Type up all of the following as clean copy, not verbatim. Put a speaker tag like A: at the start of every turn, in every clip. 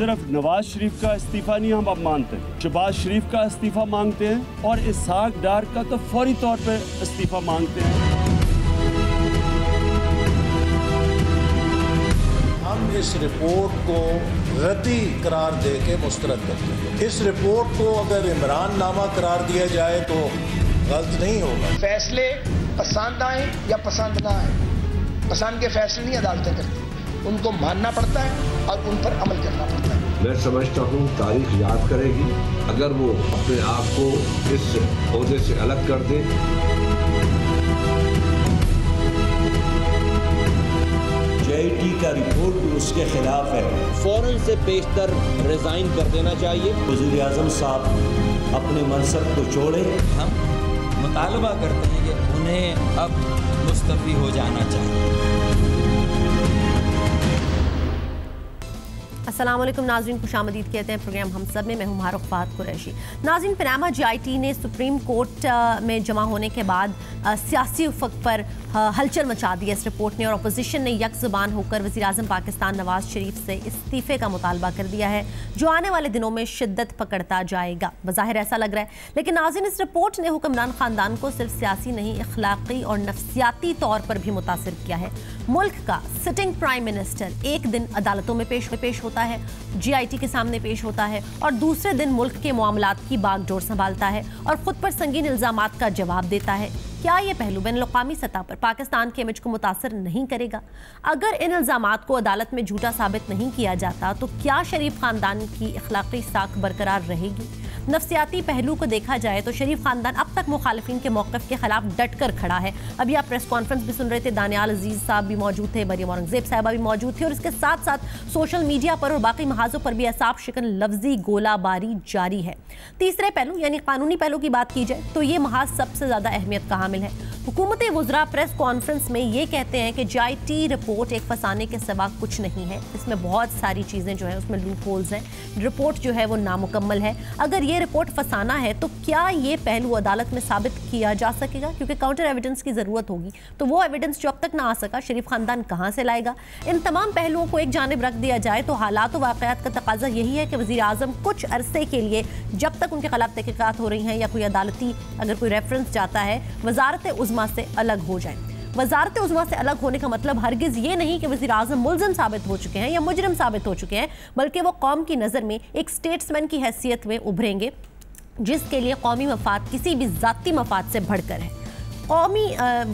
A: सिर्फ नवाज शरीफ का इस्तीफा नहीं हम अब मानते, शहबाज शरीफ का इस्तीफा मांगते हैं और इसहाक डार का तो फौरी तौर पे इस्तीफा मांगते हैं।
B: हम इस रिपोर्ट को रद्दी करार दे के मुस्तरद करते हैं। इस रिपोर्ट को अगर इमरान नामा करार दिया जाए तो गलत नहीं होगा।
C: फैसले पसंद आए या पसंद ना आए, पसंद के फैसले नहीं अदालतें करती, उनको मानना पड़ता है और उन पर अमल करना पड़ता है।
D: मैं समझता हूँ तारीख याद करेगी अगर वो अपने आप को इस ओहदे से अलग कर दे।
E: JIT का रिपोर्ट भी उसके खिलाफ है,
F: फौरन से पेशतर रिजाइन कर देना चाहिए।
E: वज़ीर आज़म साहब अपने मनसब को छोड़े।
G: हम मुतालबा करते हैं कि उन्हें अब मुस्तफ़ी हो जाना चाहिए।
H: अस्सलाम वालेकुम नाज़रीन, खुशामदीद कहते हैं प्रोग्राम हम सब में। मैं हूं मारुख फात कुरैशी। नाज़रीन, पनामा JIT ने सुप्रीम कोर्ट में जमा होने के बाद सियासी उफक पर हलचल मचा दी है इस रिपोर्ट ने, और अपोजिशन ने यक ज़ुबान होकर वज़ीर आज़म पाकिस्तान नवाज शरीफ से इस्तीफ़े का मुतालबा कर दिया है, जो आने वाले दिनों में शिद्दत पकड़ता जाएगा। बज़ाहिर ऐसा लग रहा है, लेकिन नाज़रीन इस रिपोर्ट ने हुक्मरान ख़ानदान को सिर्फ सियासी नहीं, अखलाक़ी और नफ्सियाती तौर पर भी मुतासिर किया है। मुल्क का सिटिंग प्राइम मिनिस्टर एक दिन अदालतों में पेश होता है, JIT के सामने पेश होता है, और दूसरे दिन मुल्क के मामलात की बागडोर संभालता है और खुद पर संगीन इल्ज़ामात का जवाब देता है। क्या ये पहलू बैनुल-अक़वामी सतह पर पाकिस्तान के इमेज को मुतासर नहीं करेगा? अगर इन इल्ज़ामात को अदालत में झूठा साबित नहीं किया जाता तो क्या शरीफ खानदान की अखलाकी साख बरकरार रहेगी? नफ्सियाती पहलू को देखा जाए तो शरीफ खानदान अब तक मुखालिफिन के मौक़िफ़ के खिलाफ डट कर खड़ा है। अभी आप प्रेस कॉन्फ्रेंस भी सुन रहे थे, दानियाल अजीज़ साहब भी मौजूद थे, मरियम औरंगज़ेब साहिबा भी मौजूद थे, और इसके साथ साथ सोशल मीडिया पर और बाकी महाजों पर भी असाब शिकन लफ्जी गोलाबारी जारी है। तीसरे पहलू यानी कानूनी पहलू की बात की जाए तो ये महाज सबसे ज़्यादा अहमियत का हामिल है। हुकूमत वज़रा प्रेस कॉन्फ्रेंस में ये कहते हैं कि JIT रिपोर्ट एक फसाने के सिवा कुछ नहीं है, इसमें बहुत सारी चीज़ें जो हैं उसमें लूप होल्स हैं, रिपोर्ट जो है वो नामुकम्मल है। अगर ये रिपोर्ट फसाना है तो क्या ये पहलू अदालत में साबित किया जा सकेगा? क्योंकि काउंटर एविडेंस की ज़रूरत होगी, तो वो एविडेंस जो अब तक ना आ सका शरीफ खानदान कहाँ से लाएगा? इन तमाम पहलुओं को एक जानिब रख दिया जाए तो हालात व वाक़यात का तकाजा यही है कि वज़ीर आज़म कुछ अरसे के लिए, जब तक उनके खिलाफ तहक़ीक़ात हो रही हैं या कोई अदालती अगर कोई रेफरेंस जाता है, वज़ारत उज़्मा से अलग हो जाए। वज़ारत उज़्मा से अलग होने का मतलब हरगिज़ ये नहीं कि वज़ीर आज़म मुल्ज़िम साबित हो चुके हैं या मुजरिम साबित हो चुके हैं, बल्कि वो कौम की नज़र में एक स्टेट्समैन की हैसियत में उभरेंगे, जिसके लिए कौमी मफाद किसी भी ज़ाती मफाद से बढ़कर है। कौमी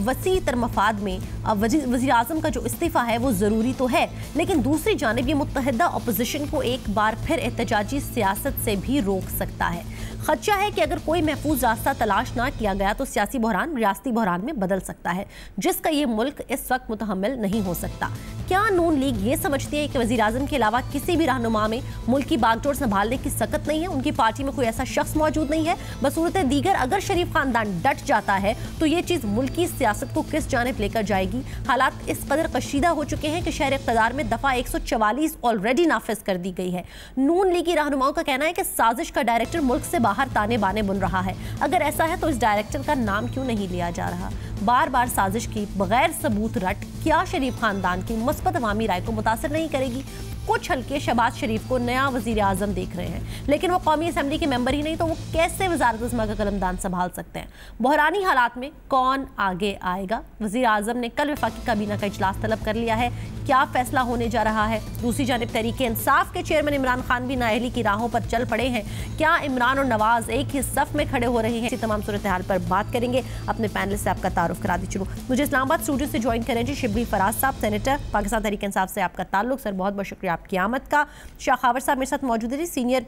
H: वसी तर मफाद में वज़ीर आज़म का जो इस्तीफ़ा है वो ज़रूरी तो है, लेकिन दूसरी जानिब ये मुत्तहिदा अपोजिशन को एक बार फिर एहतजाजी सियासत से भी रोक सकता है। खदशा है कि अगर कोई महफूज रास्ता तलाश ना किया गया तो सियासी बहरान रियासती बहरान में बदल सकता है, जिसका ये मुल्क इस वक्त मुतहम्मिल नहीं हो सकता। क्या नून लीग ये समझती है कि वज़ीर आज़म के अलावा किसी भी रहनुमा में मुल्क की बागडोर संभालने की सकत नहीं है? उनकी पार्टी में कोई ऐसा शख्स मौजूद नहीं है? बसूरत दीगर अगर शरीफ खानदान डट जाता है तो ये चीज़ मुल्क की सियासत को किस जानिब लेकर जाएगी? हालात इस कदर कशीदा हो चुके हैं कि शहर इक़्तिदार में दफ़ा 144 ऑलरेडी नाफिज कर दी गई है। नून लीगी रहनुमाओं का कहना है कि साजिश का डायरेक्टर मुल्क से बाहर ताने बाने बुन रहा है। अगर ऐसा है तो इस डायरेक्टर का नाम क्यों नहीं लिया जा रहा? बार बार साजिश की बगैर सबूत रट क्या शरीफ खानदान की मुस्बत अवामी राय को मुतासर नहीं करेगी? कुछ हल्के शहबाज शरीफ को नया वज़ीर आज़म देख रहे हैं, लेकिन वो कौमी असम्बली के मेंबर ही नहीं, तो वो कैसे वज़ारत उज़्मा का कलमदान संभाल सकते हैं? बहरानी हालात में कौन आगे आएगा? वज़ीर आज़म ने कल वफाकी काबीना का इजलास तलब कर लिया है, क्या फैसला होने जा रहा है? दूसरी जानिब तहरीके इंसाफ के चेयरमैन इमरान खान भी नाअहली की राहों पर चल पड़े हैं। क्या इमरान और नवाज एक ही सफ में खड़े हो रहे हैं? इसी तमाम सूरत हाल पर बात करेंगे। अपने पैनल से आपका तारुफ करा दी चलूँ। मुझे इस्लामाबाद स्टूडियो से ज्वाइन करें जी शिबली फराज साहब, सेनेटर, पाकिस्तान तहरीक इंसाफ से आपका ताल्लुक। सर बहुत बहुत शुक्रिया आपकी आमद का। शाखावर साहब मेरे साथ मौजूद है, सीनियर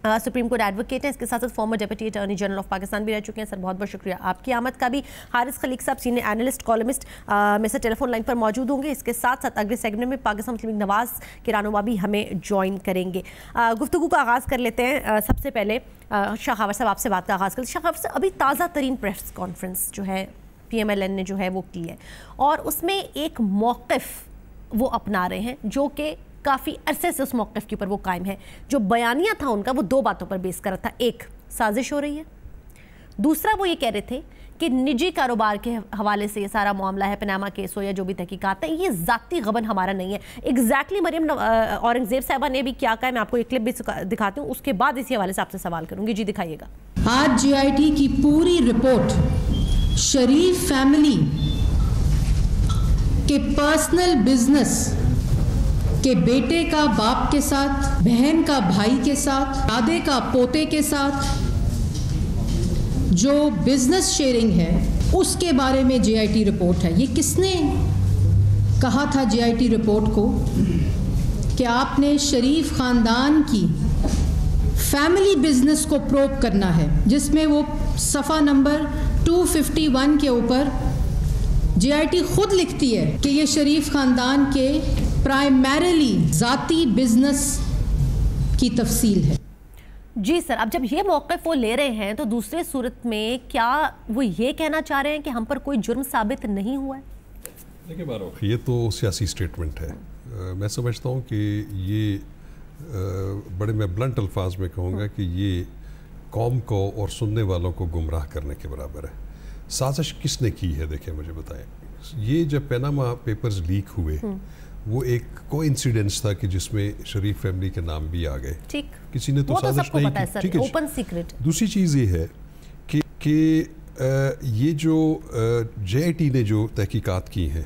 H: सुप्रीम कोर्ट एडवोकेट हैं, इसके साथ साथ farmer deputy attorney general of Pakistan भी रह चुके हैं। सर बहुत बहुत शुक्रिया आपकी आमद का भी। हारिस खलीक साहब सीनियर एनालिस्ट कॉलमिस्ट में से टेलीफोन लाइन पर मौजूद होंगे। इसके साथ साथ अगले सेगमेंट में पाकिस्तान मुस्लिम लीग नवाज के रहनुमा भी हमें ज्वाइन करेंगे। गुफ्तगू का आगाज़ कर लेते हैं। सबसे पहले शाखावर साहब आपसे बात का आगाज़ कर। शाखावर साहब, अभी ताज़ा तरीन प्रेस कॉन्फ्रेंस जो है PMLN ने जो है वो की है, और उसमें एक मौक़िफ़ वो अपना रहे हैं जो कि काफ़ी अरसे से उस मौक़िफ़ के ऊपर वो कायम है। जो बयानिया था उनका वो दो बातों पर बेस कर रहा था, एक साजिश हो रही है, दूसरा वो ये कह रहे थे کہ نجی کاروبار کے حوالے سے یہ سارا معاملہ ہے، پاناما کیس ہو یا جو بھی تحقیقات ہیں، یہ ذاتی غبن ہمارا نہیں ہے. ایگزیکٹلی مریم اورنگزیب صاحبہ نے بھی کیا کہا ہے، میں آپ کو ایک کلپ بھی دکھاتی ہوں، اس کے بعد اسی حوالے سے آپ سے سوال کروں گی. جی دکھائیے گا.
I: آج جی آئی ٹی کی پوری رپورٹ شریف فیملی کے پرسنل بزنس کہ بیٹے کا باپ کے ساتھ، بہن کا بھائی کے ساتھ، دادے کا پوتے کے ساتھ جو بزنس شیئرنگ ہے اس کے بارے میں جے آئی ٹی رپورٹ ہے. یہ کس نے کہا تھا جے آئی ٹی رپورٹ کو کہ آپ نے شریف خاندان کی فیملی بزنس کو پروب کرنا ہے، جس میں وہ صفحہ نمبر 251 کے اوپر جے آئی ٹی خود لکھتی ہے کہ یہ شریف خاندان کے پرائمریلی ذاتی بزنس کی تفصیل ہے.
H: جی سر، اب جب یہ موقف وہ لے رہے ہیں تو دوسرے صورت میں کیا وہ یہ کہنا چاہ رہے ہیں کہ ہم پر کوئی جرم ثابت نہیں ہوا ہے؟
J: دیکھیں بارو، یہ تو سیاسی سٹیٹمنٹ ہے. میں سمجھتا ہوں کہ یہ بڑے میں بلنٹ الفاظ میں کہوں گا کہ یہ قوم کو اور سننے والوں کو گمراہ کرنے کے برابر ہے. سازش کس نے کی ہے؟ دیکھیں مجھے بتائیں. یہ جب پاناما پیپرز لیک ہوئے وہ ایک کو انسیڈنس تھا کہ جس میں شریف فیملی کے نام بھی آ گئے.
H: ٹھیک،
J: کسی نے تو سازش نہیں کی. ٹھیک ہے،
H: اوپن سیکرٹ.
J: دوسری چیز یہ ہے کہ یہ جو جے آئی ٹی نے جو تحقیقات کی ہیں،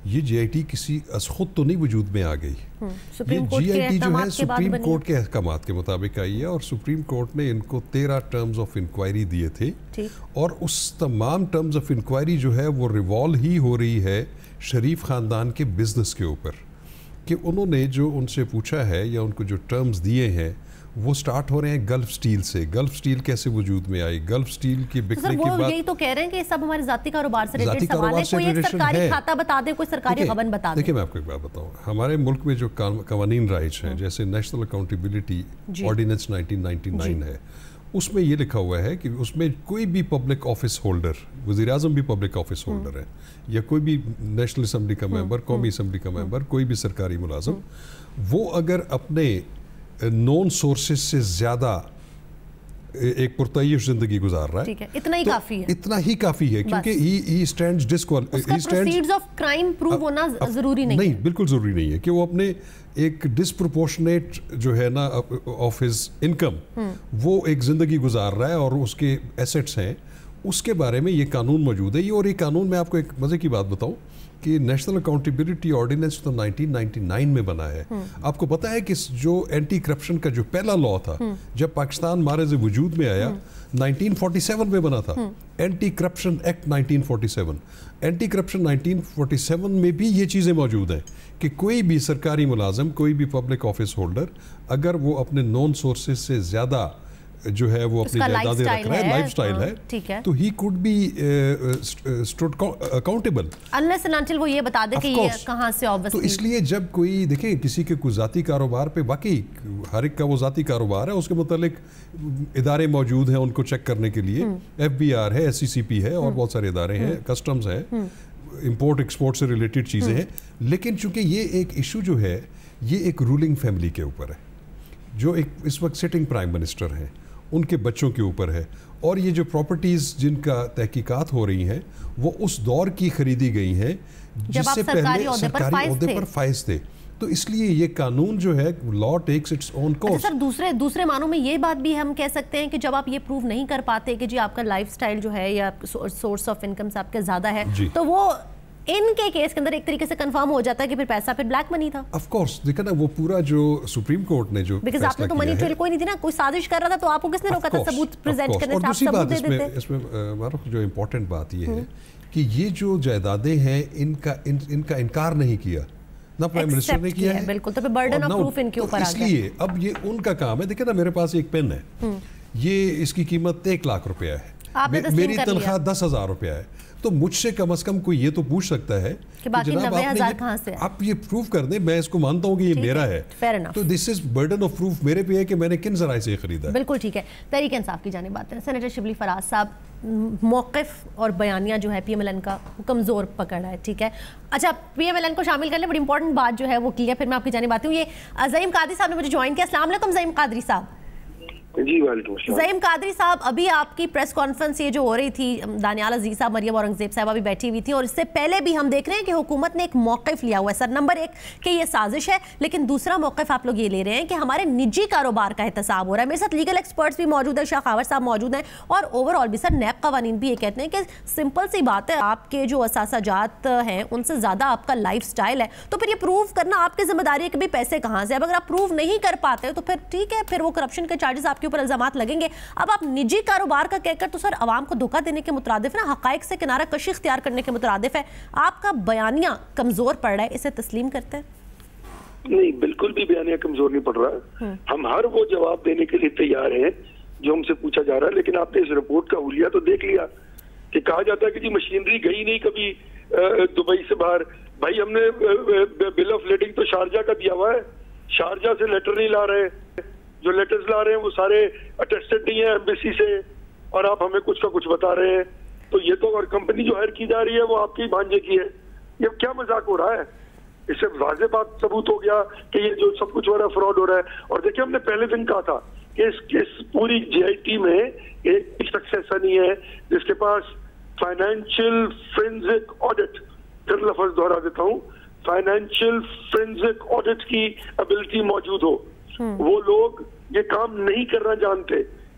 J: یہ جے آئی ٹی کسی از خود تو نہیں وجود میں آ گئی. یہ جے آئی ٹی جو ہے سپریم کورٹ کے احکامات کے مطابق آئی ہے، اور سپریم کورٹ نے ان کو 13 ٹرمز آف انکوائری دیے تھے، اور اس تمام ٹرمز آف انکوائری جو ہے وہ ریوالو ہی ہو رہی ہے شریف خاندان کے بزنس کے اوپر. کہ انہوں نے جو ان سے پوچھا ہے یا ان کو جو ٹرمز دیے ہیں وہ سٹارٹ ہو رہے ہیں گلف سٹیل سے. گلف سٹیل کیسے وجود میں آئی؟ گلف سٹیل کے بکنے کے بعد
H: یہی تو کہہ رہے ہیں کہ سب ہمارے ذاتی کاروبار سے ریلیٹڈ سوال ہے. کوئی ایک سرکاری کھاتہ بتا دیں، کوئی سرکاری غبن بتا دیں.
J: دیکھیں میں آپ کو ایک بات بتاؤں، ہمارے ملک میں جو قوانین رائج ہیں، جیسے نیشنل اکاؤنٹیبلٹی آرڈیننس 1999 ہے، اس میں یہ لکھا ہوا ہے کہ اس میں کوئی بھی پبلک آفس ہولڈر، وزیر اعظم بھی پبلک آفس ہولڈر ہے، یا کوئی بھی نیشنل اسمبلی کا ممبر، قومی اسمبلی کا ممبر، کوئی بھی سرکاری ملازم، وہ اگر اپنے نون سورسز سے زیادہ ایک پرتعیش زندگی گزار رہا ہے،
H: اتنا ہی کافی ہے.
J: اتنا ہی کافی ہے، کیونکہ ہی stands
H: proceeds of crime prove ہونا ضروری نہیں.
J: نہیں، بالکل ضروری نہیں ہے کہ وہ اپنے ایک ڈسپروپورشنیٹ جو ہے نا آف ہز انکم وہ ایک زندگی گزار رہا ہے اور اس کے ایسٹس ہیں، اس کے بارے میں یہ قانون موجود ہے. اور یہ قانون میں آپ کو ایک مزے کی بات بتاؤں کہ نیشنل اکاؤنٹیبلٹی آرڈیننس تو 1999 میں بنا ہے. آپ کو پتا ہے کہ جو اینٹی کرپشن کا جو پہلا لا تھا جب پاکستان مارز وجود میں آیا 1947 میں بنا تھا، anti corruption act 1947. Anti corruption 1947 میں بھی یہ چیزیں موجود ہیں کہ کوئی بھی سرکاری ملازم، کوئی بھی پبلک آفس ہولڈر اگر وہ اپنے نون سورسز سے زیادہ جو ہے وہ اپنی جائیدادیں رکھ رہا ہے، لائف سٹائل ہے، تو ہی could be stood accountable
H: unless and until وہ یہ بتا دے کہ یہ کہاں سے
J: تو اس لیے جب کوئی دیکھیں کسی کے کوئی ذاتی کاروبار پہ، واقعی ہر ایک کا وہ ذاتی کاروبار ہے، اس کے متعلق ادارے موجود ہیں ان کو چیک کرنے کے لیے، ایف بی آر ہے، ایس سی سی پی ہے، اور بہت سارے ادارے ہیں، کسٹمز ہے، امپورٹ ایکسپورٹ سے ریلیٹڈ چیزیں ہیں. لیکن چونکہ یہ ایک ایشو جو ہے یہ ایک رولنگ فیملی کے اوپر ہے، جو ایک اس وقت سٹنگ پرائم منسٹر ہیں، ان کے بچوں کے اوپر ہے، اور یہ جو پراپرٹیز جن کا تحقیقات ہو رہی ہیں وہ اس دور کی خریدی گئی ہیں جس سے پہلے سرکاری عہدے پر فائز تھے. تو اس لیے یہ قانون جو ہے لا ٹیکس اٹس اون کورس.
H: سر دوسرے معنوں میں یہ بات بھی ہم کہہ سکتے ہیں کہ جب آپ یہ پروو نہیں کر پاتے کہ جی آپ کا لائف سٹائل جو ہے یا سورس آف انکم آپ کے زیادہ ہے، تو وہ ان کے کیس کے اندر ایک طریقے سے کنفرم ہو جاتا ہے کہ پھر پیسہ پھر بلیک منی تھا.
J: آف کورس دیکھا نا وہ پورا جو سپریم کورٹ نے جو
H: بیکاز آپ نے تو منی ٹریل کوئی نہیں تھی نا، کوئی سازش کر رہا تھا تو آپ کو کس نے روکا تھا ثبوت پریزنٹ کرنے سے؟ آپ ثبوت دے دیتے.
J: اس میں معروف جو امپورٹنٹ بات یہ ہے کہ یہ جو جائیدادیں ہیں ان کا انکار نہیں کیا، نہ پرائم منسٹر نے کیا ہے،
H: بالکل. تو پھر برڈن آف پروف ان کے اوپر آ گیا.
J: اس لیے اب یہ ان کا کام ہے. دیکھیں نا میرے پاس ایک پین ہے، یہ اس کی قیمت 1 لاکھ روپیہ ہے، میری تنخواہ 10,000 روپیہ ہے، تو مجھ سے کم از کم کوئی یہ تو پوچھ سکتا ہے
H: کہ جناب
J: آپ یہ پروف کر دیں، میں اس کو مانتا ہوں کہ یہ میرا ہے، تو دس از برڈن آف پروف میرے پہ ہے کہ میں نے کن ذرائع سے خریدا ہے.
H: بالکل ٹھیک ہے. تحریک انصاف کی جانب بات ہے. سینیٹر شبلی فراز صاحب، موقف اور بیانیہ جو ہے پی ایم ایل این کا کمزور پکڑا ہے، ٹھیک ہے. اچھا پی ایم ایل این کو شامل کر لیں، بڑی امپورٹنٹ بات جو ہے وہ کی ہے، پھر میں آپ کی جانب آتی ہوں. یہ زعیم قادری صاحب نے مجھے جوائن کیا. السلام علیکم زعیم قادری صاحب.
K: جی وعلیکم السلام.
H: ज़हीम कादरी साहब, अभी आपकी प्रेस कॉन्फ्रेंस ये जो हो रही थी, दानियाल अजीज साहब, मरियम औरंगजेब साहब भी बैठी हुई थी, और इससे पहले भी हम देख रहे हैं कि हुकूमत ने एक मौक़िफ़ लिया हुआ है सर. नंबर एक कि ये साजिश है, लेकिन दूसरा मौक़िफ़ आप लोग ये ले रहे हैं कि हमारे निजी कारोबार का एहतसाब हो रहा है. मेरे साथ लीगल एक्सपर्ट्स भी मौजूद है, शाह खावर साहब मौजूद हैं, और ओवरऑल भी सर नैब कवानीन भी ये कहते हैं कि सिंपल सी बात है, आपके जो असासाजात हैं उनसे ज़्यादा आपका लाइफ स्टाइल है, तो फिर ये प्रूव करना आपकी जिम्मेदारी है कि भाई पैसे कहाँ से. अब अगर आप प्रूव नहीं कर पाते तो फिर ठीक है, फिर वो करप्शन के चार्जेस आपके ऊपर इल्जामात लगेंगे. अब आप निजी कारोबार का कहकर तो सर अवाम को धोखा देने के मुतरादिफ है ना, हकाइक से किनारा कशी इख्तियार करने के मुतरादिफ है. आपका बयानिया कमजोर पड़ रहा है, इसे तस्लीम करते हैं?
K: नहीं, बिल्कुल भी बयानिया कमजोर नहीं पड़ रहा. हम हर वो जवाब देने के लिए तैयार हैं जो हमसे पूछा जा रहा है. लेकिन आपने इस रिपोर्ट का हुलिया तो देख लिया कि कहा जाता है कि जी मशीनरी गई नहीं कभी दुबई से बाहर. भाई हमने बिल ऑफ लेडिंग तो शारजा का दिया हुआ है, शारजा से लेटर नहीं ला रहे. जो लेटर्स ला रहे हैं वो सारे अटेस्टेड नहीं है एम्बेसी से, और आप हमें कुछ का कुछ बता रहे हैं. तो ये तो, और कंपनी जो हायर की जा रही है वो आपकी भांजे की है. ये क्या मजाक हो रहा है? इससे वाज़ेह बात सबूत हो गया कि ये जो सब कुछ हो रहा है फ्रॉड हो रहा है. और देखिए, हमने पहले दिन कहा था कि इस पूरी JIT में एक शख्स ऐसा नहीं है जिसके पास फाइनेंशियल फोरेंसिक ऑडिट, फिर लफ्ज दोहरा देता हूँ, फाइनेंशियल फोरेंसिक ऑडिट की एबिलिटी मौजूद हो. वो लोग ये काम नहीं करना जानते.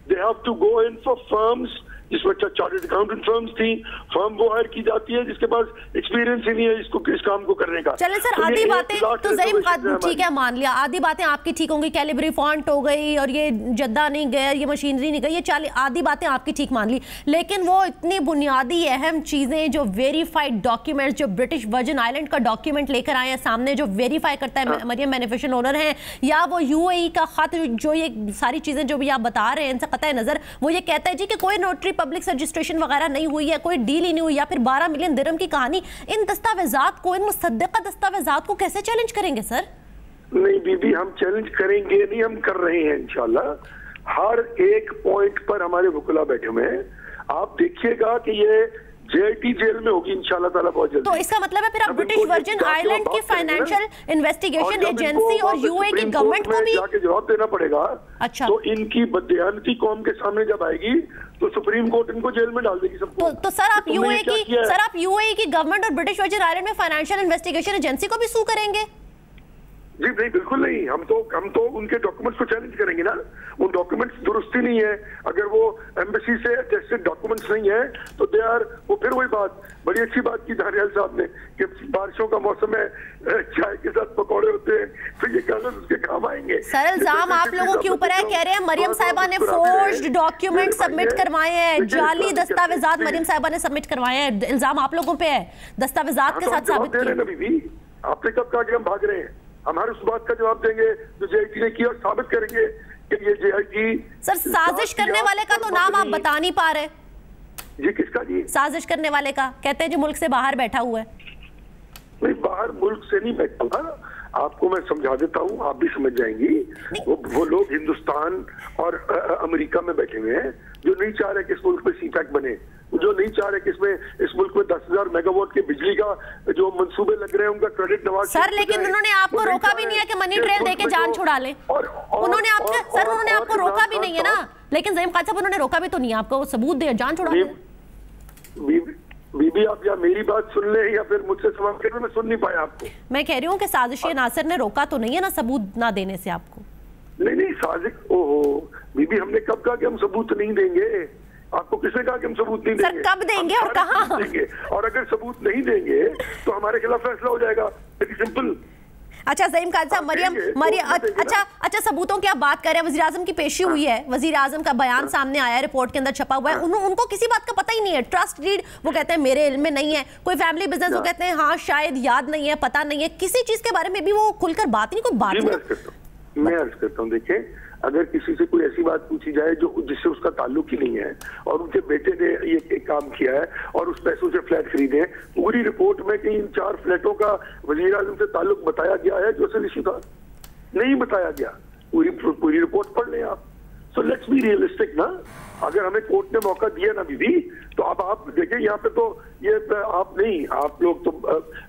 K: They have to go in for firms जिसमें चार्टर्ड अकाउंटेंट फर्म्स थी, फर्म वो हायर की जाती है जिसके पास एक्सपीरियंस ही नहीं है इसको इस काम को करने का.
H: चले सर, आधी बातें तो ज़हीम ठीक है, मान लिया आधी बातें आपकी ठीक होंगी, कैलिबरी फॉन्ट हो गई और ये जद्दा नहीं गया, ये मशीनरी नहीं गई, ये आधी बातें आपकी ठीक मान ली. लेकिन वो इतनी बुनियादी अहम चीज़ें जो वेरीफाइड डॉक्यूमेंट्स, जो ब्रिटिश वर्जिन आइलैंड का डॉक्यूमेंट लेकर आए हैं सामने, जो वेरीफाई करता है मरियम बेनिफिशियल ओनर हैं, या वो UAE का खत, जो ये सारी चीज़ें जो भी आप बता रहे हैं इनसे कतई नज़र वो ये कहता है जी कि कोई नोटरी पब्लिक रजिस्ट्रेशन वगैरह नहीं हुई है, कोई डील ही नहीं हुई, या फिर 12 मिलियन दिरहम की कहानी. इन दस्तावेजात को, इन मुसद्दक़ा दस्तावेजात को कैसे चैलेंज करेंगे सर?
K: नहीं बीबी, हम चैलेंज करेंगे नहीं, हम कर रहे हैं इंशाल्लाह. हर एक पॉइंट पर हमारे वकील बैठे हुए हैं. आप देखिएगा कि ये JIT जेल में होगी इंशाल्लाह ताला बहुत जल्दी.
H: तो इसका मतलब है फिर आप ब्रिटिश वर्जिन आइलैंड की फाइनेंशियल इन्वेस्टिगेशन एजेंसी और UAE की गवर्नमेंट को भी
K: जाके जवाब देना पड़ेगा.
H: अच्छा,
K: तो इनकी बदयानती कौम के सामने जब आएगी तो सुप्रीम कोर्ट इनको जेल में डाल देगी सबको.
H: तो सर आप UAE की गवर्नमेंट और ब्रिटिश वर्जिन आइलैंड में फाइनेंशियल इन्वेस्टिगेशन एजेंसी को भी सू करेंगे?
K: जी नहीं, बिल्कुल नहीं. हम तो उनके डॉक्यूमेंट्स को चैलेंज करेंगे ना. उन डॉक्यूमेंट्स दुरुस्ती नहीं है, अगर वो एम्बेसी से अटेस्टेड डॉक्यूमेंट्स नहीं है तो दे आर, वो फिर वही बात, बड़ी अच्छी बात की दानियाल साहब ने कि बारिशों का मौसम है, चाय के साथ पकौड़े होते हैं, फिर ये कागज उसके काम आएंगे.
H: सर इल्जाम आप लोगों के ऊपर है, कह रहे हैं मरियम साहिबा ने फोर्ज्ड डॉक्यूमेंट सबमिट करवाए हैं, जाली दस्तावेजात मरियम साहिबा ने सबमिट करवाए हैं. इल्जाम आप लोगों पे है, दस्तावेजात के साथ साबित किया.
K: आपने कब कहा कि हम भाग रहे हैं? हमारे उस बात का जवाब देंगे जो JIT ने किया और साबित करेंगे कि ये JIT.
H: सर साजिश करने वाले का तो नाम आप बता नहीं पा रहे.
K: जी किसका? जी
H: साजिश करने वाले का कहते हैं जो मुल्क से बाहर बैठा हुआ है.
K: नहीं, बाहर मुल्क से नहीं बैठा हुआ, आपको मैं समझा देता हूँ, आप भी समझ जाएंगी. वो लोग हिंदुस्तान और अमेरिका में बैठे हुए हैं जो नहीं चाह रहे कि इस मुल्क में CPEC बने, जो नहीं चाह रहे कि इस मुल्क में 10,000 मेगावाट की बिजली का जो मंसूबे लग रहे हैं उनका क्रेडिट नवाज.
H: सर लेकिन उन्होंने आपको रोका भी नहीं है कि मनी ट्रेल देके जान छुड़ा ले. उन्होंने आपको रोका भी नहीं है ना. लेकिन ज़हीम कादरी साहब उन्होंने रोका भी तो नहीं है आपको, सबूत दे जान छुड़ा ले.
K: बीबी आप या मेरी बात सुन ले या फिर मुझसे सवाल करने में सुन नहीं पाया आपको.
H: मैं कह रही हूँ कि साजिश नासिर ने रोका तो नहीं है ना सबूत ना देने से आपको?
K: नहीं साजिश, ओहो बीबी, हमने कब कहा कि हम सबूत नहीं देंगे? आपको किसने कहा कि हम सबूत नहीं देंगे?
H: सर कब देंगे और कहाँ
K: देंगे? और अगर सबूत नहीं देंगे तो हमारे खिलाफ फैसला हो जाएगा. सिंपल.
H: अच्छा ज़हीम कादरी साहब, अच्छा सबूतों की आप बात कर रहे हैं. वज़ीर आज़म की पेशी हुई है, वज़ीर आज़म का बयान सामने आया है, रिपोर्ट के अंदर छपा हुआ है. उनको किसी बात का पता ही नहीं है. ट्रस्ट डीड वो कहते हैं मेरे इल्म में नहीं है. कोई फैमिली बिजनेस वो कहते हैं हाँ शायद याद नहीं है, पता नहीं है. किसी चीज के बारे में भी वो खुलकर बात नहीं, कोई बात.
K: मैं अर्ज करता हूँ, देखिए अगर किसी से कोई ऐसी बात पूछी जाए जो जिससे उसका ताल्लुक ही नहीं है और उनके बेटे ने ये काम किया है और उस पैसों से फ्लैट खरीदे, पूरी रिपोर्ट में कि इन 4 फ्लैटों का वजीर आज़म से ताल्लुक बताया गया है जो असल इशू था, नहीं बताया गया. पूरी रिपोर्ट पढ़ लें आप, So let's be realistic ना. अगर हमें कोर्ट ने मौका दिया ना बीबी, तो अब आप देखिए यहाँ पे तो ये आप नहीं, आप लोग तो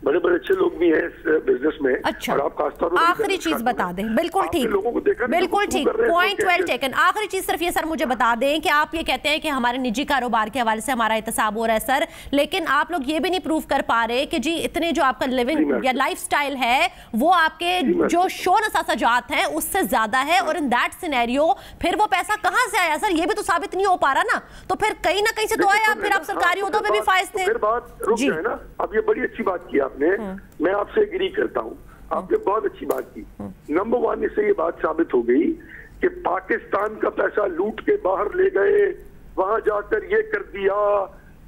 K: बड़े बड़े अच्छे लोग भी हैं इस बिजनेस में।
H: अच्छा,
K: और आप खासतौर पर
H: आखिरी चीज बता दें। बिल्कुल ठीक, बिल्कुल ठीक, पॉइंट वेल टेकन। आखिरी चीज सिर्फ ये सर मुझे बता दें कि आप ये कहते हैं कि हमारे निजी कारोबार के हवाले से हमारा एहतसाब हो रहा है सर, लेकिन आप लोग ये भी नहीं प्रूव कर पा रहे कि जी इतने जो आपका लिविंग या लाइफ स्टाइल है वो आपके जो शो नसाजात हैं उससे ज्यादा है, और इन दैट सिनेरियो फिर वो पैसा कहाँ से आया सर, ये भी तो साबित नहीं हो पा रहा ना, तो फिर कहीं ना कहीं से तो आया, फिर आप सरकारी उहदों पे भी फायज थे।
K: फिर बात रुक जाए ना। अब ये बड़ी अच्छी बात की आपने, मैं आपसे एग्री करता हूँ, आपने बहुत अच्छी बात की। नंबर 1 इससे ये बात साबित हो गई कि पाकिस्तान का पैसा लूट के बाहर ले गए, वहां जाकर ये कर दिया,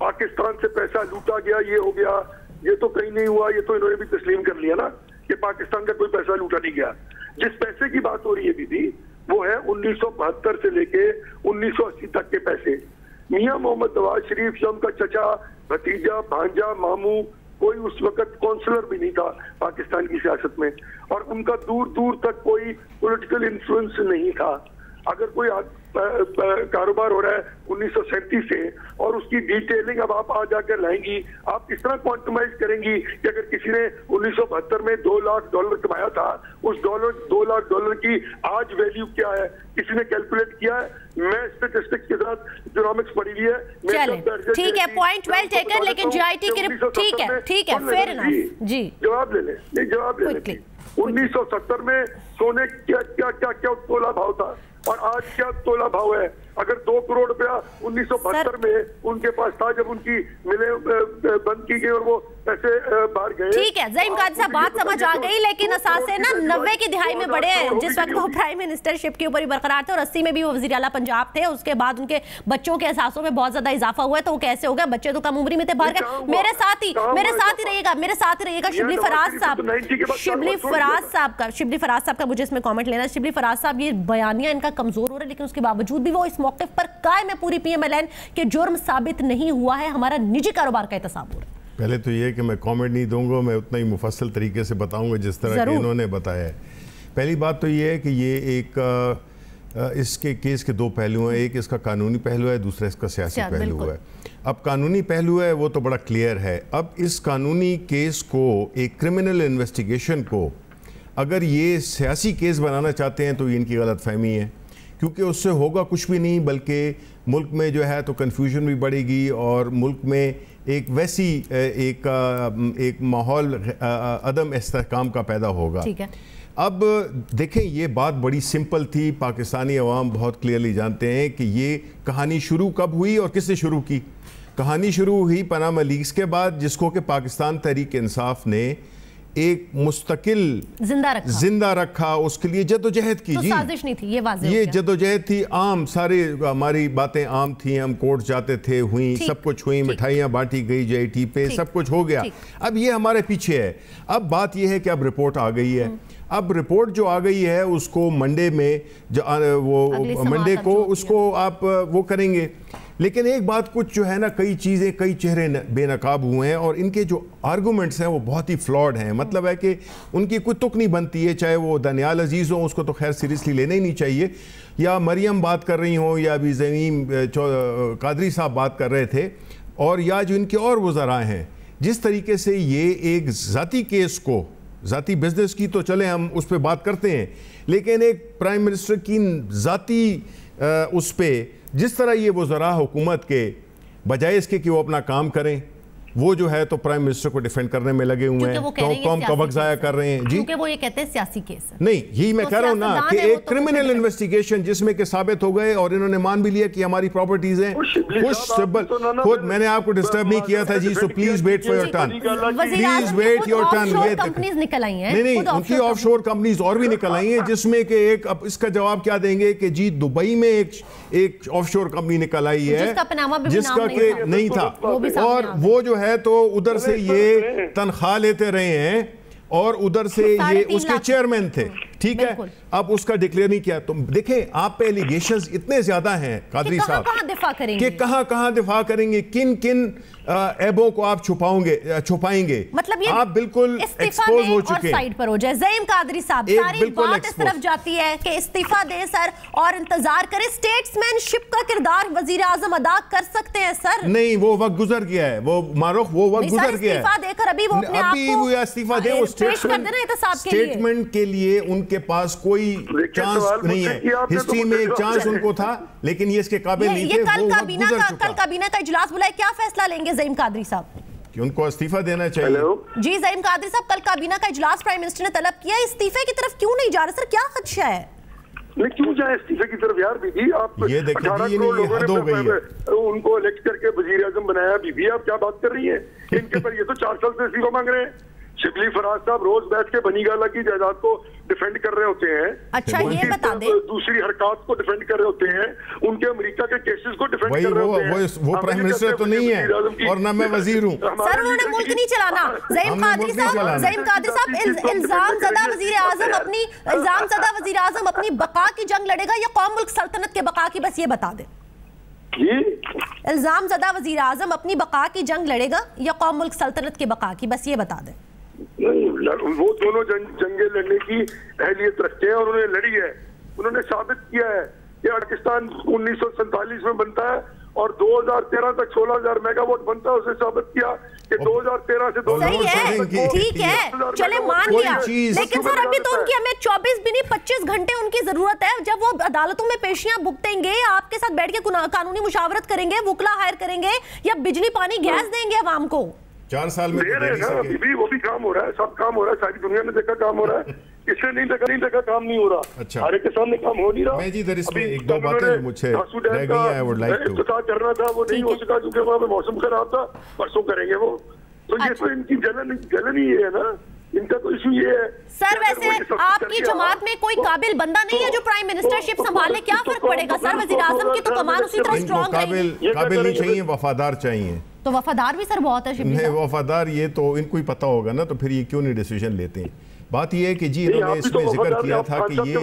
K: पाकिस्तान से पैसा लूटा गया, ये हो गया, ये तो कहीं नहीं हुआ, ये तो इन्होंने भी तस्लीम कर लिया ना कि पाकिस्तान का कोई पैसा लूटा नहीं गया। जिस पैसे की बात हो रही है दीदी, वो है 1972 से लेके 1980 तक के पैसे। मियां मोहम्मद नवाज शरीफ या उनका चचा, भतीजा, भांजा, मामू, कोई उस वक्त काउंसलर भी नहीं था पाकिस्तान की सियासत में, और उनका दूर दूर तक कोई पॉलिटिकल इन्फ्लुएंस नहीं था। अगर कोई कारोबार हो रहा है 1937 से और उसकी डिटेलिंग अब आप आ जाकर लाएंगी, आप इस तरह क्वांटमाइज करेंगी कि अगर किसी ने 1972 में $2 लाख कमाया था, उस $2 लाख की आज वैल्यू क्या है, किसी ने कैलकुलेट किया है? मैं स्टैटिस्टिक्स के साथ इकोनॉमिक्स पढ़ी हुई है।
H: ठीक है, पॉइंट वेल टेकन, लेकिन जीआईटी की ठीक है फेयर इनफ जी,
K: जवाब ले लें, जवाब ले लें। 1970 में सोने क्या तोला भाव था और आज क्या तोला भाव है? अगर 2 करोड़ रुपया 1972 में उनके पास था जब उनकी मिलें बंद की गई और वो पैसे बाहर गए।
H: ठीक है ज़हीम काजी साहब, बात समझ आ गई, लेकिन असासे ना 90 की दिहाई में बड़े, जिस वक्त वो प्राइम मिनिस्टरशिप के ऊपर ही बरकरार थे और 80 में भी वो वज़ीर आला पंजाब थे, उसके बाद उनके बच्चों के एहसासों में बहुत ज्यादा इजाफा हुआ है, तो वो कैसे हो गया? बच्चे तो कम उम्र में थे, बाहर गए। मेरे साथ ही रहिएगा शिबली फराज साहब का मुझे इसमें कॉमेंट लेना। शिबली फराज साहब, ये बयानिया इनका कमजोर हो रहा है, लेकिन उसके बावजूद भी वो इस मौके पर कायम है पूरी PMLN के जुर्म साबित नहीं हुआ है, हमारा निजी कारोबार का एहतसाब हो रहा है।
L: पहले तो ये कि मैं कमेंट नहीं दूंगा, मैं उतना ही मुफस्सल तरीके से बताऊंगा जिस तरह कि इन्होंने बताया है। पहली बात तो ये है कि ये एक इसके केस के 2 पहलू हैं, एक इसका कानूनी पहलू है, दूसरा इसका सियासी पहलू है। अब कानूनी पहलू है वो तो बड़ा क्लियर है। अब इस कानूनी केस को, एक क्रिमिनल इन्वेस्टिगेशन को अगर ये सियासी केस बनाना चाहते हैं तो ये इनकी गलतफहमी है, क्योंकि उससे होगा कुछ भी नहीं, बल्कि मुल्क में जो है तो कन्फ्यूजन भी बढ़ेगी और मुल्क में एक वैसी एक माहौल अदम इस्तेहकाम का पैदा होगा।
H: ठीक है।
L: अब देखें, ये बात बड़ी सिंपल थी, पाकिस्तानी अवाम बहुत क्लियरली जानते हैं कि ये कहानी शुरू कब हुई और किसने शुरू की। कहानी शुरू हुई पनामा लीक्स के बाद, जिसको कि पाकिस्तान तहरीक इंसाफ ने एक मुस्तकिल जिंदा रखा, उसके लिए जदोजहद की।
H: तो साजिश नहीं थी, ये वाज़ेह
L: ये जदोजहद थी, आम सारे हमारी बातें आम थी, हम कोर्ट जाते थे, हुई सब कुछ हुई, मिठाइयाँ बांटी गई JIT पे, सब कुछ हो गया। अब ये हमारे पीछे है। अब बात ये है कि अब रिपोर्ट आ गई है। अब रिपोर्ट जो आ गई है उसको मंडे में मंडे को उसको आप वो करेंगे, लेकिन एक बात कुछ जो है ना, कई चीज़ें, कई चेहरे बेनकाब हुए हैं और इनके जो आर्गूमेंट्स हैं वो बहुत ही फ्लॉड हैं। मतलब है कि उनकी कोई तुक नहीं बनती है, चाहे वो दानियाल अजीज़ हो, उसको तो खैर सीरियसली लेना ही नहीं चाहिए, या मरियम बात कर रही हो, या अभी ज़मीम कादरी साहब बात कर रहे थे, और या जो इनके और वज़रा हैं। जिस तरीके से ये एक ज़ाती केस को, ज़ाती बिजनेस की तो चले हम उस पर बात करते हैं, लेकिन एक प्राइम मिनिस्टर की ज़ाती उस पर जिस तरह ये वज़रा हुकूमत के बजाय इसके कि वो अपना काम करें, वो जो है तो प्राइम मिनिस्टर को डिफेंड करने में लगे हुए हैं, तो कौम का वक्त ज़ाया कर रहे हैं जी,
H: क्योंकि वो ये कहते हैं सियासी केस है।
L: नहीं, यही मैं कह रहा हूँ ना कि एक क्रिमिनल इन्वेस्टिगेशन जिसमें कि साबित हो गए और इन्होंने मान भी लिया कि हमारी प्रॉपर्टीज हैं। खुद मैंने आपको डिस्टर्ब नहीं किया था जी, so please wait for your turn, please wait your turn. ये
H: कंपनीज निकल आई हैं,
L: नहीं, उनकी ऑफशोर कंपनीज और भी निकल आई हैं, जिसमें कि एक, अब इसका जवाब क्या देंगे कि जी दुबई में एक ऑफशोर कंपनी निकल आई है जिसका कि नहीं था, और वो जो है तो उधर से ये तनख्वाह लेते रहे हैं और उधर से ये उसके चेयरमैन थे। ٹھیک ہے, اب اس کا ڈکلیئر نہیں کیا. تم دیکھیں آپ پہ ایلیگیشنز اتنے زیادہ ہیں قادری صاحب کہ کہاں دفاع کریں گے, کن کن عیبوں کو آپ چھپائیں گے.
H: مطلب
L: آپ بالکل ایکسپوز ہو چکے ہیں.
H: سائڈ پر ہو جائے. زعیم قادری صاحب, ساری بات اس طرف جاتی ہے کہ استعفیٰ دیں سر اور انتظار کریں. اسٹیٹسمین شپ کا کردار وزیر اعظم ادا کر سکتے ہیں سر.
L: نہیں, وہ وقت گزر گیا ہے, وہ معروف وہ وقت گزر گیا ہے.
H: استعفیٰ دے کر ابھی وہ اپنے آپ کو
L: استعفیٰ دیں, وہ اسٹیٹمنٹ کے لیے ان کے پاس کوئی چانس نہیں ہے. ہسٹری میں ایک چانس ان کو تھا لیکن یہ اس کے قابل نہیں تھے. وہ وقت گزر چکا.
H: کل کابینہ کا اجلاس بلائے, کیا فیصلہ لیں گے زعیم قادری صاحب؟
L: کہ ان کو استعفیٰ دینا چاہیے.
H: جی زعیم قادری صاحب, کل کابینہ کا اجلاس پرائم منسٹر نے طلب کیا, استعفے کی طرف کیوں نہیں جا رہے سر, کیا خدشہ ہے؟
K: نہیں کیوں جائیں استعفے کی طرف یار. بی بی آپ 18 کروڑ لوگوں نے ان کو الیکٹ کر کے وزیر اعظم بنایا. بی بی آپ کیا بات کر رہی ہیں؟ ان کے پر یہ تو 4 سال سے استعفا مانگ رہے ہیں. شبلی فراز صاحب روز بیٹھ کے بنی گالہ کی جائیداد کو ڈیفینڈ کر رہے ہوتے ہیں.
H: اچھا یہ بتا دیں,
K: دوسری حرکات کو ڈیفینڈ کر رہے ہوتے ہیں, ان کے امریکہ کے کیسز کو ڈیفینڈ کر رہے ہوتے ہیں.
L: وہ پرائم منسٹر تو نہیں ہے اور نہ میں وزیر ہوں
H: سر, انہوں نے ملک نہیں چلانا. زعیم قادری صاحب, الزام زدہ وزیر اعظم اپنی بقا کی جنگ لڑے گا یا قوم ملک سلطنت کے بقا کی, بس یہ بتا دیں. الزام زدہ وزیر اعظم اپنی بقا کی جنگ لڑے گا یا قوم ملک سلطنت کے بقا کی, بس یہ بتا دیں.
K: وہ دونوں جنگیں لڑنے کی اہلیت رکھتے ہیں اور انہوں نے لڑی ہے. انہوں نے ثابت کیا ہے کہ پاکستان 1947 میں بنتا ہے اور 2013 تک 16,000 میگا واٹ بنتا ہے. اسے ثابت کیا کہ 2013 سے
H: 2013 ٹھیک ہے, چلے مان لیا, لیکن سر ابھی تو ان کی ہمیں 24 بھی نہیں 25 گھنٹے ان کی ضرورت ہے. جب وہ عدالتوں میں پیشیاں بھگتیں گے, آپ کے ساتھ بیٹھ کے قانونی مشاورت کریں گے, وکلا ہائر کریں گے یا بجلی پانی گیس دیں گے عوام کو.
L: 4 سال میں
K: وہ بھی کام ہو رہا ہے, سب کام ہو رہا ہے, ساری دنیا نے دیکھا کام ہو رہا ہے. اس نے نہیں دیکھا کام نہیں ہو رہا. ہر ایک کے سامنے کام ہو نہیں رہا.
L: میں جی در اس میں ایک دو باتیں مجھے رہ گئی ہیں, I would like to
K: افتتاح کرنا تھا, وہ نہیں ہو سکا کیونکہ وہاں پہ موسم خراب تھا. پرسوں کریں گے وہ. تو یہ تو ان کی جلن ہی ہے نا, ان کا تو ایشو یہ ہے.
H: سر ویسے آپ کی جماعت میں کوئی قابل بندہ نہیں ہے جو پرائم منسٹرشپ سنبھالے, کیا فرق پڑے گا سر؟ وزیر اعظم کی تو کمان اسی طرح اسٹرانگ رہی ہے.
L: قابل نہیں چاہیے, وفادار چاہیے.
H: تو وفادار بھی سر بہت ہے شبلی صاحب.
L: وفادار یہ تو ان کو ہی پتا ہوگا نا, تو پھر یہ کیوں نہیں ڈیسیژن لیتے ہیں. بات یہ ہے کہ جی انہوں نے اس میں ذکر کیا تھا کہ یہ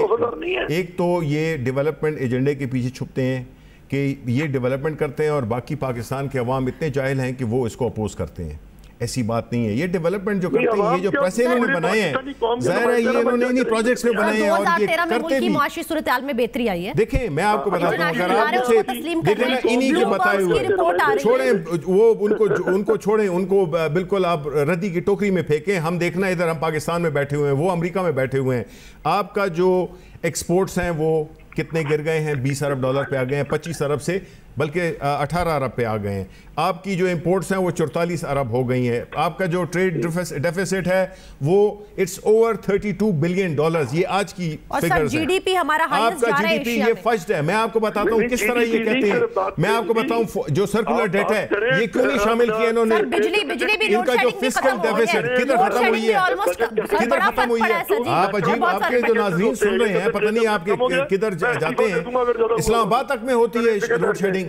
L: ایک تو یہ ڈیولپمنٹ ایجنڈے کے پیچھے چھپتے ہیں کہ یہ ڈیولپمنٹ کرتے ہیں اور باقی پاکستان کے عوام اتنے جاہل ہیں کہ وہ اس کو اپوز کرتے ہیں. ایسی بات نہیں ہے. یہ ڈیولپمنٹ جو کرتے ہیں, یہ جو پیسے انہوں نے بنائے ہیں, ظاہر ہے یہ انہوں نے انہی پروجیکٹس میں بنائے ہیں اور یہ کرتے بھی.
H: معاشی صورتحال میں بہتری آئی ہے.
L: دیکھیں میں آپ کو بتاتا ہوں, اگر آپ مجھے دیکھیں نا انہی کے بتائے ہوئے چھوڑیں, وہ ان کو چھوڑیں, ان کو بالکل آپ ردی کی ٹوکری میں پھینکیں. ہم دیکھنا ادھر ہم پاکستان میں بیٹھے ہوئے ہیں, وہ امریکہ میں بیٹھے ہوئے ہیں. آپ کا جو ایکسپورٹس ہیں وہ کتنے گر گئے ہیں, $20 ارب پہ آ گئے ہیں, 25 ارب سے بلکہ 18 ارب پہ آ گئے ہیں. آپ کی جو امپورٹس ہیں وہ 44 ارب ہو گئی ہیں. آپ کا جو ٹریڈ ڈیفیسٹ ہے وہ اٹس اوور $32 بلین. یہ آج کی فگرز ہیں.
H: جی ڈی پی ہمارا
L: آپ کا جی ڈی پی یہ فسٹ ہے. میں آپ کو بتاتا ہوں کس طرح یہ کہتے ہیں. میں آپ کو بتاؤں جو سرکولر ڈیٹ ہے یہ کیوں نہیں شامل کیا انہوں نے. ان کا جو فسکل ڈیفیسٹ کدھر ختم ہوئی ہے, کدھر ختم ہوئی ہے. آپ عجیب, آپ کے جو ناظرین سن رہے ہیں پتہ نہیں آپ کے کدھر جاتے ہیں. اسلام آباد تک میں ہوتی ہے روڈ شیڈنگ.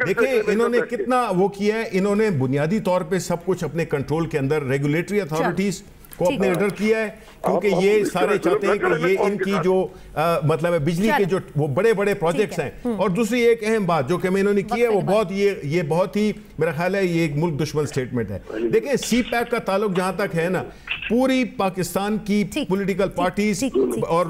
L: دیکھیں انہوں نے کتنا وہ کیا ہے. انہوں نے بنیادی طور پہ سب کچھ اپنے کنٹرول کے اندر ریگولیٹری اتھارٹیز کو اپنے انڈر کیا ہے, کیونکہ یہ سارے چاہتے ہیں کہ یہ ان کی جو مطلب ہے بجلی کے جو وہ بڑے بڑے پروجیکٹس ہیں. اور دوسری ایک اہم بات جو کہ انہوں نے کی ہے وہ بہت یہ بہت ہی میرا خیال ہے یہ ایک ملک دشمن سٹیٹمنٹ ہے. دیکھیں سی پیک کا تعلق جہاں تک ہے نا, پوری پاکستان کی پولیٹیکل پارٹیز اور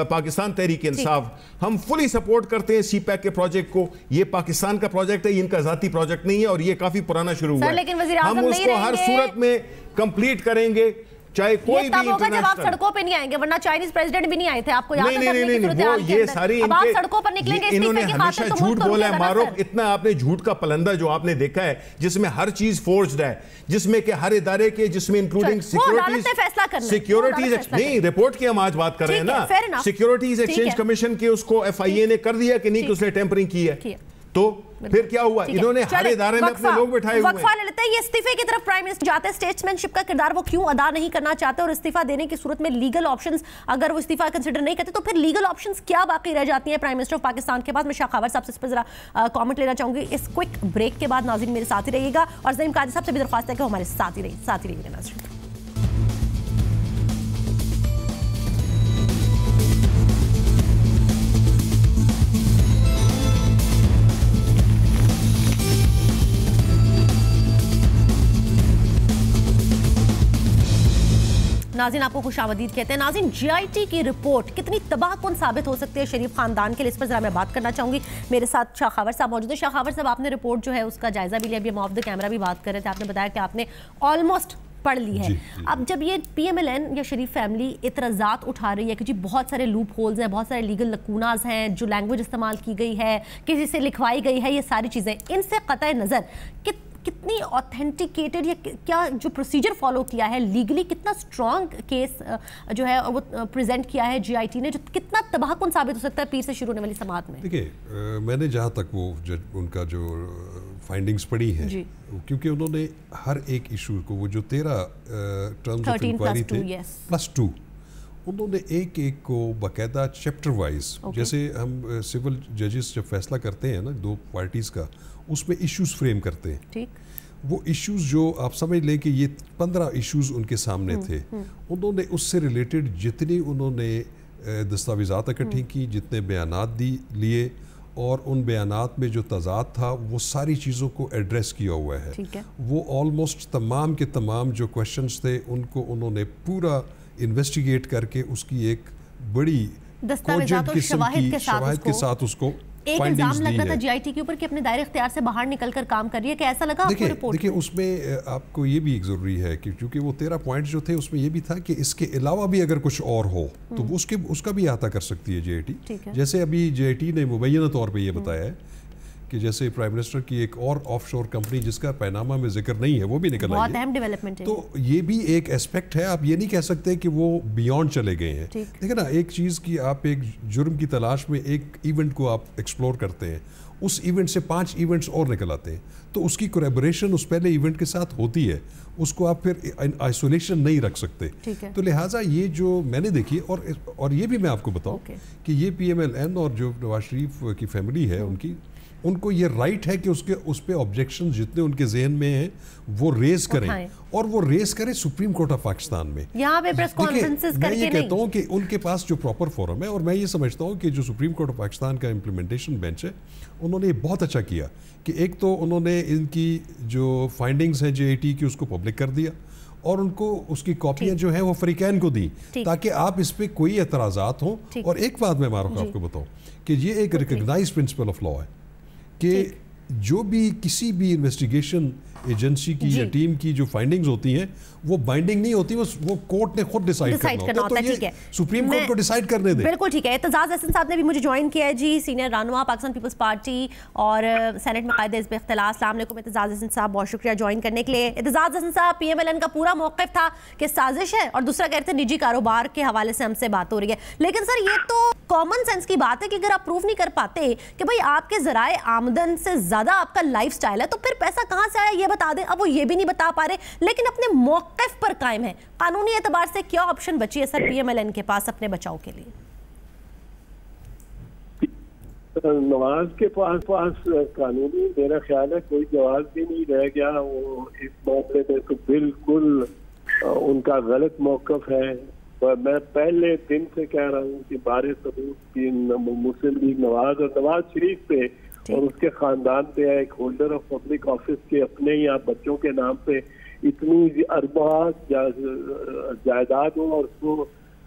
L: پاکستان تحریک انصاف ہم فلی سپورٹ کرتے ہیں سی پیک کے پروجیکٹ کو. یہ پاکستان کا پروجیکٹ ہے, ان کا ذاتی پروجیکٹ نہیں ہے اور یہ کافی پرانا شروع ہوا ہے. ہم اس کو ہر صورت میں کمپلیٹ کریں گے چاہے کوئی بھی
H: انٹرنیشنل. جب آپ سڑکوں پہ نہیں آئیں گے, ورنہ چائنیز پریزیڈنٹ بھی نہیں آئے تھے, آپ کو یاد ہے
L: وہ یہ ساری
H: اب آپ سڑکوں پر نکلیں گے.
L: انہوں نے ہمیشہ جھوٹ بولا ہے معروف. اتنا آپ نے جھوٹ کا پلندہ جو آپ نے دیکھا ہے جس میں ہر چیز فورجڈ ہے, جس میں کہ ہر ادارے کے, جس میں انکلوڈنگ سیکیورٹیز نہیں, رپورٹ کی ہم آج بات کر رہے ہیں نا, سیکیورٹیز ایکسچینج کمیشن کے اس کو ایف آئی اے نے کر دیا کہ نہیں کہ اس نے ٹیمپرنگ کی ہے. تو پھر کیا ہوا, انہوں نے ہر ادارے میں اپنے لوگ بٹھائے ہوئے ہیں.
H: وقفہ لے لیتے ہیں. یہ استعفے کی طرف پرائم منسٹر جاتے ہیں, اسٹیٹسمین شپ کا کردار وہ کیوں ادا نہیں کرنا چاہتے, اور استعفیٰ دینے کی صورت میں لیگل آپشنز اگر وہ استعفیٰ کنسیڈر نہیں کرتے تو پھر لیگل آپشنز کیا باقی رہ جاتی ہیں پرائم منسٹر آف پاکستان کے پاس. میں شاہ خاور صاحب سے اس پر ذرا کامنٹ لینا چاہوں گی اس کوئک بریک کے بعد. ناظرین میرے ساتھ ہی رہیے گا, اور زعیم قادری صاحب سے بھی درخواست ہے کہ ہمارے ساتھ ہی رہیے گا. ناظرین नाज़रीन आपको खुशामदीद कहते हैं। नाज़रीन GIT की रिपोर्ट कितनी तबाहकुन साबित हो सकती है शरीफ खानदान के लिए, इस पर ज़रा मैं बात करना चाहूँगी। मेरे साथ शाखावर साहब मौजूद हैं। शाखावर साहब, आपने रिपोर्ट जो है उसका जायज़ा भी लिया, अभी हम ऑफ द कैमरा भी बात कर रहे थे, आपने बताया कि आपने ऑलमोस्ट पढ़ ली है। अब जब ये PMLN या शरीफ फैमिली इतराज़ात उठा रही है कि जी बहुत सारे लूप होल्स हैं, बहुत सारे लीगल लकूनाज हैं, जो लैंग्वेज इस्तेमाल की गई है, किसी से लिखवाई गई है, ये सारी चीज़ें, इनसे क़तई नज़र कितनी ऑथेंटिकेटेड या क्या जो प्रोसीजर फॉलो किया है लीगली, कितना स्ट्रॉन्ग केस जो है वो प्रेजेंट किया है GIT ने, जो कितना तबाहकुन साबित हो सकता है पीर से शुरू होने वाली समाअत में?
J: देखिए, मैंने जहाँ तक वो उनका जो फाइंडिंग्स पड़ी हैं, क्योंकि उन्होंने हर एक इशू को, वो जो 13 टर्म्स ऑफ इंक्वायरी थे +2, उन्होंने एक एक को बाकायदा चैप्टर वाइज, जैसे हम सिविल जजेस जब फैसला करते हैं ना दो पार्टीज़ का, उसमें इश्यूज फ्रेम करते हैं। ठीक, वो इश्यूज जो आप समझ लें कि ये 15 इश्यूज उनके सामने थे, उन्होंने उससे रिलेटेड जितनी उन्होंने दस्तावेज़ात इकट्ठी की, जितने बयानात लिए, और उन बयानात में जो तज़ाद था वो सारी चीज़ों को एड्रेस किया हुआ है। वो ऑलमोस्ट तमाम के तमाम जो क्वेश्चंस थे उनको उन्होंने पूरा इन्वेस्टिगेट करके उसकी एक बड़ी
H: दस्तावेज़ात और शवाहिद
J: के साथ उसको
H: एक इल्जाम लग रहा था GIT के ऊपर कि अपने दायरे इख्तियार से बाहर निकलकर काम कर रही है, कि ऐसा लगा आपको रिपोर्ट?
J: देखिए, उसमें आपको ये भी एक ज़रूरी है कि क्योंकि वो 13 पॉइंट्स जो थे उसमें ये भी था कि इसके अलावा भी अगर कुछ और हो तो वो उसका भी अहाता कर सकती है GIT। जैसे अभी GIT ने मुबैना तौर पर यह बताया है कि जैसे प्राइम मिनिस्टर की एक और ऑफशोर कंपनी जिसका पैनामा में जिक्र नहीं है वो भी निकल आई है।
H: बहुत अहम डेवलपमेंट है।
J: तो ये भी एक एस्पेक्ट है, आप ये नहीं कह सकते कि वो बियॉन्ड चले गए हैं। देखिए ना, एक चीज़ की आप एक जुर्म की तलाश में एक इवेंट को आप एक्सप्लोर करते हैं, उस इवेंट से 5 इवेंट्स और निकल आते हैं, तो उसकी कोलैबोरेशन उस पहले इवेंट के साथ होती है, उसको आप फिर आइसोलेशन नहीं रख सकते। तो लिहाजा ये जो मैंने देखी, और ये भी मैं आपको बताऊं कि ये PMLN और जो नवाज शरीफ की फैमिली है उनको ये राइट है कि उस पे ऑब्जेक्शन जितने उनके जहन में हैं वो रेज करें, और वो रेज करें सुप्रीम कोर्ट ऑफ पाकिस्तान में।
H: यहाँ पे प्रेस कॉन्फ्रेंसेस करके
J: मैं ये कहता हूँ कि उनके पास जो प्रॉपर फोरम है, और मैं ये समझता हूँ कि जो सुप्रीम कोर्ट ऑफ पाकिस्तान का इम्प्लीमेंटेशन बेंच है, उन्होंने बहुत अच्छा किया कि एक तो उन्होंने इनकी जो फाइंडिंग्स हैं GIT की उसको पब्लिक कर दिया, और उनको उसकी कॉपियाँ जो हैं वो फरीकैन को दी, ताकि आप इस पे कोई एतराज़ात हों। और एक बात मैं मारूफ आपको बताऊँ कि ये एक रिकग्नाइज प्रिंसिपल ऑफ लॉ है कि जो भी किसी भी इन्वेस्टिगेशन एजेंसी की या टीम की जो फाइंडिंग्स होती हैं वो बाइंडिंग नहीं होती, वो कोर्ट ने खुद डिसाइड करना होता है। तो ये सुप्रीम कोर्ट को डिसाइड करने दे।
H: बिल्कुल ठीक है। एतजाज़ हसन साहब ने भी मुझे ज्वाइन किया है जी, सीनियर रहनुमा पाकिस्तान पीपल्स पार्टी और सेनेट में कायदे हिज़्ब इख्तिलाफ। अस्सलाम वालेकुम एतजाज़ हसन साहब, बहुत शुक्रिया ज्वाइन करने के लिए। एतजाज़ हसन साहब, PMLN का पूरा मौक़िफ़ था कि साजिश है, और दूसरा कहते हैं निजी कारोबार के हवाले से हमसे बात हो रही है। लेकिन सर, ये तो कॉमन सेंस की बात है कि अगर आप प्रूफ नहीं कर पाते कि भाई आपके ज़राए आमदन से ज़्यादा आपका लाइफ स्टाइल है, तो फिर पैसा कहाँ से आया ये बता दें। अब वो ये भी नहीं बता पा रहे, लेकिन अपने मौक़िफ़ पर कायम है। कानूनी एतबार से क्या ऑप्शन बची है सर PMLN के पास अपने बचाव के लिए?
M: नवाज के पास कानूनी मेरा ख्याल है कोई जवाब भी नहीं रह गया। वो इस मामले में तो बिल्कुल उनका गलत मौक़िफ़ है। मैं पहले दिन से कह रहा हूँ कि बारे सबूत की मुस्लिम लीग नवाज और नवाज शरीफ पे और उसके खानदान पे, एक होल्डर ऑफ पब्लिक ऑफिस के अपने या बच्चों के नाम पे इतनी अरबा जायदाद हो और उसको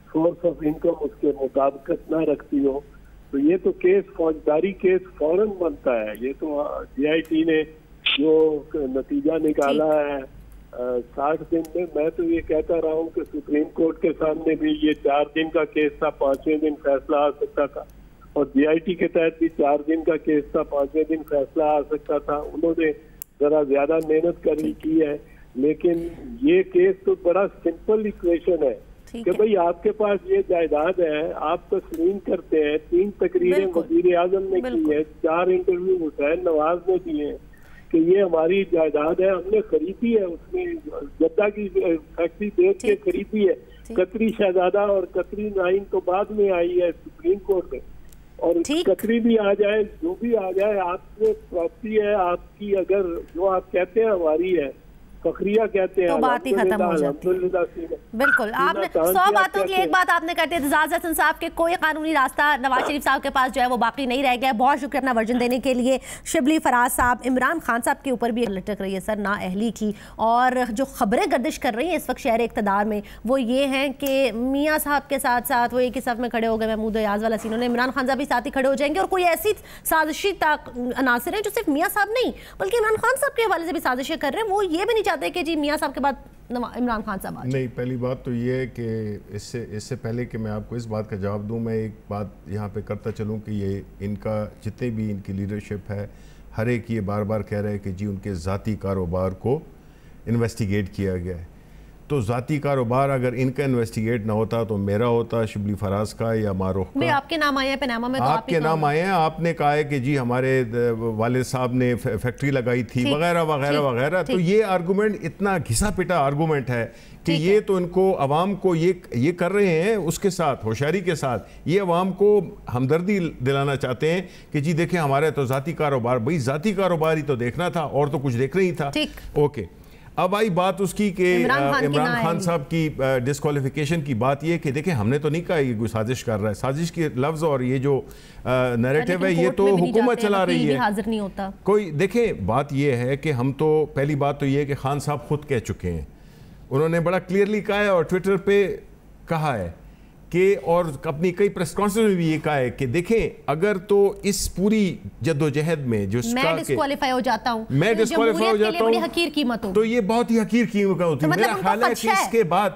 M: सोर्स ऑफ इनकम उसके मुताबिकत ना रखती हो, तो ये तो केस फौजदारी केस फौरन बनता है। ये तो GIT ने जो नतीजा निकाला है 60 दिन में, मैं तो ये कहता रहा हूँ कि सुप्रीम कोर्ट के सामने भी ये 4 दिन का केस था, 5वें दिन फैसला आ सकता था, और GIT के तहत भी 4 दिन का केस था, 5वें दिन फैसला आ सकता था। उन्होंने जरा ज्यादा मेहनत की है, लेकिन ये केस तो बड़ा सिंपल इक्वेशन है कि भाई आपके पास ये जायदाद है, आप तस्लीम करते हैं, 3 तकरीरें वज़ीर आज़म ने की है, 4 इंटरव्यू हुसैन नवाज ने दिए हैं कि ये हमारी जायदाद है, हमने खरीदी है, उसमें जद्दा की फैक्ट्री देख के खरीदी है। कतरी शहजादा और कतरी नाइन तो बाद में आई है सुप्रीम कोर्ट में, और कतरी भी आ जाए, जो भी आ जाए, आपसे प्रॉपर्टी है आपकी, अगर जो आप कहते हैं हमारी है, فخریہ کہتے ہیں
H: تو بات ہی ختم ہو جاتی ہے. بالکل آپ نے 100 باتوں کی ایک بات آپ نے کرتے اعتزاز حسن صاحب کہ کوئی قانونی راستہ نواز شریف صاحب کے پاس جو ہے وہ باقی نہیں رہ گیا. بہت شکریہ اپنا ورژن دینے کے لیے. شبلی فراز صاحب، عمران خان صاحب کے اوپر بھی لٹک رہی ہے سر نا اہلی کی، اور جو خبریں گردش کر رہی ہیں اس وقت شہر اقتدار میں وہ یہ ہیں کہ میاں صاحب کے ساتھ ساتھ وہ ایک ہی صف میں کھڑے ہو گئے محمود ایاز والا سین، انہیں عمران خان صاحب بھی ساتھ ہی کھڑے ہو جائیں گے، اور کوئی ایسی سازشی عناصر ہیں جو صرف میاں صاحب نہیں بلکہ عمران خان صاحب کے حوالے سے بھی سازشیں کر رہے ہیں. وہ یہ بھی نہیں چاہتے کہ جی میاں صاحب کے بعد عمران خان صاحب آج.
L: نہیں، پہلی بات تو یہ ہے کہ اس سے پہلے کہ میں آپ کو اس بات کا جواب دوں، میں ایک بات یہاں پہ کرتا چلوں کہ یہ ان کا جتنے بھی ان کی لیڈرشپ ہے ہر ایک یہ بار بار کہہ رہے ہیں کہ جی ان کے ذاتی کاروبار کو انویسٹیگیٹ کیا گیا ہے. تو ذاتی کاروبار اگر ان کا انویسٹیگیٹ نہ ہوتا تو میرا ہوتا، شبلی فراز کا یا معروف کا.
H: آپ کے نام آئے ہیں پیناما میں،
L: آپ کے نام آئے ہیں. آپ نے کہا ہے کہ جی ہمارے والد صاحب نے فیکٹری لگائی تھی وغیرہ وغیرہ وغیرہ. تو یہ آرگومنٹ اتنا گھسا پٹا آرگومنٹ ہے کہ یہ تو ان کو عوام کو یہ کر رہے ہیں اس کے ساتھ ہوشیاری کے ساتھ یہ عوام کو ہمدردی دلانا چاہتے ہیں کہ جی دیکھیں ہمارے تو ذاتی کاروبار، بھئی ذاتی کاروبار ہی تو دیکھنا تھا اور تو کچھ دیکھ نہیں تھا. اوکے، اب آئی بات اس کی کہ عمران خان صاحب کی ڈسکوالیفیکیشن کی بات یہ کہ دیکھیں ہم نے تو نہیں کہا یہ کوئی سازش کر رہا ہے. سازش کے لفظ اور یہ جو نیریٹو ہے یہ تو حکومت چلا رہی ہے.
H: حاضر نہیں ہوتا
L: کوئی. دیکھیں بات یہ ہے کہ ہم تو پہلی بات تو یہ ہے کہ خان صاحب خود کہہ چکے ہیں، انہوں نے بڑا کلیئرلی کہا ہے اور ٹویٹر پہ کہا ہے کہ، اور اپنی کئی پریس کانفرنس میں بھی یہ کہا ہے کہ دیکھیں اگر تو اس پوری جدوجہد میں جو
H: میں ڈسکوالیفائی ہو جاتا ہوں،
L: میں ڈسکوالیفائی ہو جاتا ہوں،
H: حقیر قیمت
L: تو یہ بہت ہی حقیر قیمت ہوتی ہے. میرا خیال ہے کہ اس کے بعد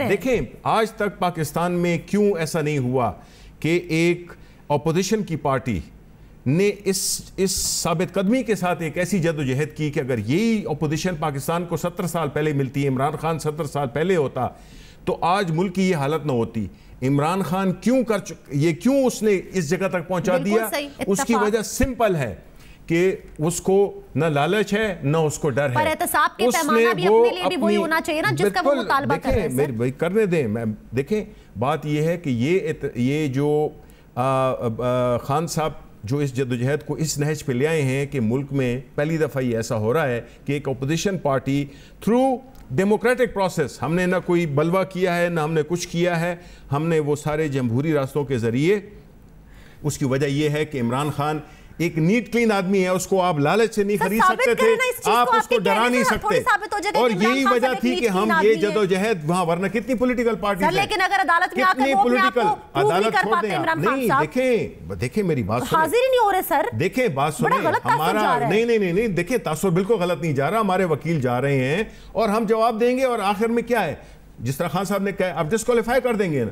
L: دیکھیں آج تک پاکستان میں کیوں ایسا نہیں ہوا کہ ایک اپوزیشن کی پارٹی نے اس ثابت قدمی کے ساتھ ایک ایسی جدوجہد کی کہ اگر یہی اپوزیشن پاکستان کو 70 سال پہلے ملتی ہے، عمران خان 70 سال پہلے ہوتا تو آج ملک کی یہ حالت نہ ہوتی. عمران خان کیوں اس نے اس جگہ تک پہنچا دیا؟ اس کی وجہ سمپل ہے کہ اس کو نہ لالچ ہے نہ اس کو ڈر ہے.
H: پر احتساب کے پیمانہ بھی اپنے لیے بھی وہی ہونا چاہیے نا جس کا وہ مطالبہ کر رہے ہیں.
L: دیکھیں کرنے دیں. دیکھیں بات یہ ہے کہ یہ جو خان صاحب جو اس جدوجہد کو اس نہج پہ لے آئے ہیں کہ ملک میں پہلی دفعہ یہ ایسا ہو رہا ہے کہ ایک opposition party through democratic process, ہم نے نہ کوئی بلوہ کیا ہے نہ ہم نے کچھ کیا ہے، ہم نے وہ سارے جمہوری راستوں کے ذریعے. اس کی وجہ یہ ہے کہ عمران خان ایک نیٹ کلین آدمی ہے، اس کو آپ لالچ سے نہیں خرید سکتے تھے، آپ اس کو ڈرا نہیں سکتے. اور یہی وجہ تھی کہ ہم یہ جدوجہد وہاں، ورنہ کتنی پولیٹیکل پارٹیز ہیں،
H: لیکن اگر عدالت میں آکر وہ اپنے آپ کو
L: عدالت چھوڑ دیں. دیکھیں میری بات سنیں،
H: حاضر ہی نہیں ہو رہے سر.
L: دیکھیں بات سنیں، ہمارا نہیں دیکھیں تاثر بالکل غلط نہیں جا رہا، ہمارے وکیل جا رہے ہیں اور ہم جواب دیں گے. اور آخر میں کیا ہے، جس طرح خان صاحب نے کہا اب ڈسکوالیفائی کر دیں گے،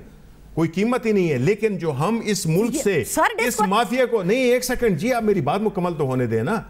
L: کوئی قیمت ہی نہیں ہے. لیکن جو ہم اس ملک سے اس مافیا کو نہیں، ایک سیکنڈ جی آپ میری بات مکمل تو ہونے دیں نا.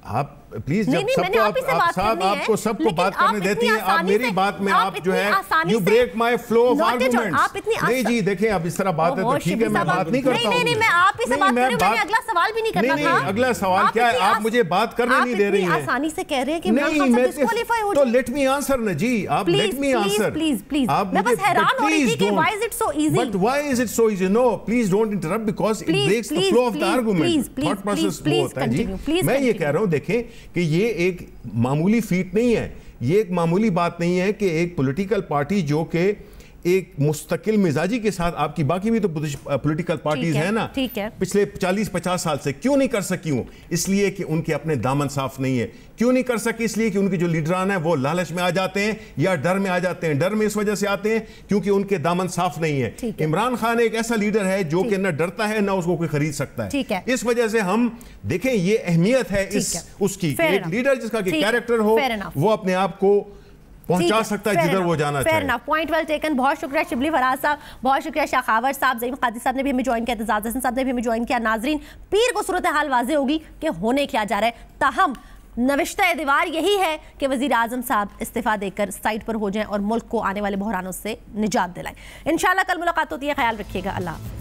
L: آپ پلیز جب آپ کو سب کو بات کرنے دیتی ہیں، آپ میری بات میں آپ جو ہے you break my flow of arguments. نہیں جی دیکھیں اب اس طرح بات ہے تو ٹھیک ہے، میں بات نہیں کرتا ہوں.
H: نہیں میں آپ ہی سے بات کر رہی ہوں، میں نے اگلا سوال بھی نہیں کرنا تھا.
L: نہیں اگلا سوال کیا ہے، آپ مجھے بات کرنے نہیں دے رہی ہیں.
H: آپ آسانی سے کہہ رہے ہیں کہ عمران خان صاحب ڈسکوالیفائی ہو
L: جائے تو لیٹ می آنسر نا جی. آپ لیٹ می آنسر
H: پلیز. میں بس حیران ہو رہی تھی کہ why is it so easy.
L: But why is it so easy? No, please don't interrupt because it breaks the flow of the argument. Thought process وہ ہوتا ہے جی. میں یہ کہہ رہا ہوں دیکھیں کہ یہ ایک معمولی فیٹ نہیں ہے، یہ ایک معمولی بات نہیں ہے کہ ایک پولیٹیکل پارٹی جو کہ ایک مستقل مزاجی کے ساتھ، آپ کی باقی بھی تو پولیٹیکل پارٹیز ہیں نا پچھلے 40-50 سال سے، کیوں نہیں کر سکی ہوں؟ اس لیے کہ ان کے اپنے دامن صاف نہیں ہے. کیوں نہیں کر سکی؟ اس لیے کہ ان کے جو لیڈران ہیں وہ لالچ میں آ جاتے ہیں یا ڈر میں آ جاتے ہیں. ڈر میں اس وجہ سے آتے ہیں کیونکہ ان کے دامن صاف نہیں ہے. عمران خان ایک ایسا لیڈر ہے جو کہ نہ ڈرتا ہے نہ اس کو کوئی خرید سکتا ہے. اس وجہ سے ہم دیکھیں یہ اہمیت ہے اس کی، ایک لیڈر جس کا کہ کیریکٹر ہو وہ اپنے آپ کو پہنچا سکتا ہے جدھر وہ جانا چاہے.
H: Point well taken. بہت شکریہ شبلی فراز صاحب، بہت شکریہ شاخاور صاحب، زعیم قادری صاحب نے بھی ہمیں جوائن کیا، اعتزاز حسن صاحب نے بھی ہمیں جوائن کیا. ناظرین پیر کو صورتحال واضح ہوگی کہ ہونے کیا جا رہا ہے. تاہم نوشتہ دیوار یہی ہے کہ وزیر اعظم صاحب استعفیٰ دے کر سائٹ پر ہو جائیں اور ملک کو آنے والے بحرانوں سے نجات دلائیں. انشاءاللہ کل ملاقات ہوتی ہے، خیال رکھیے گا. اللہ حافظ.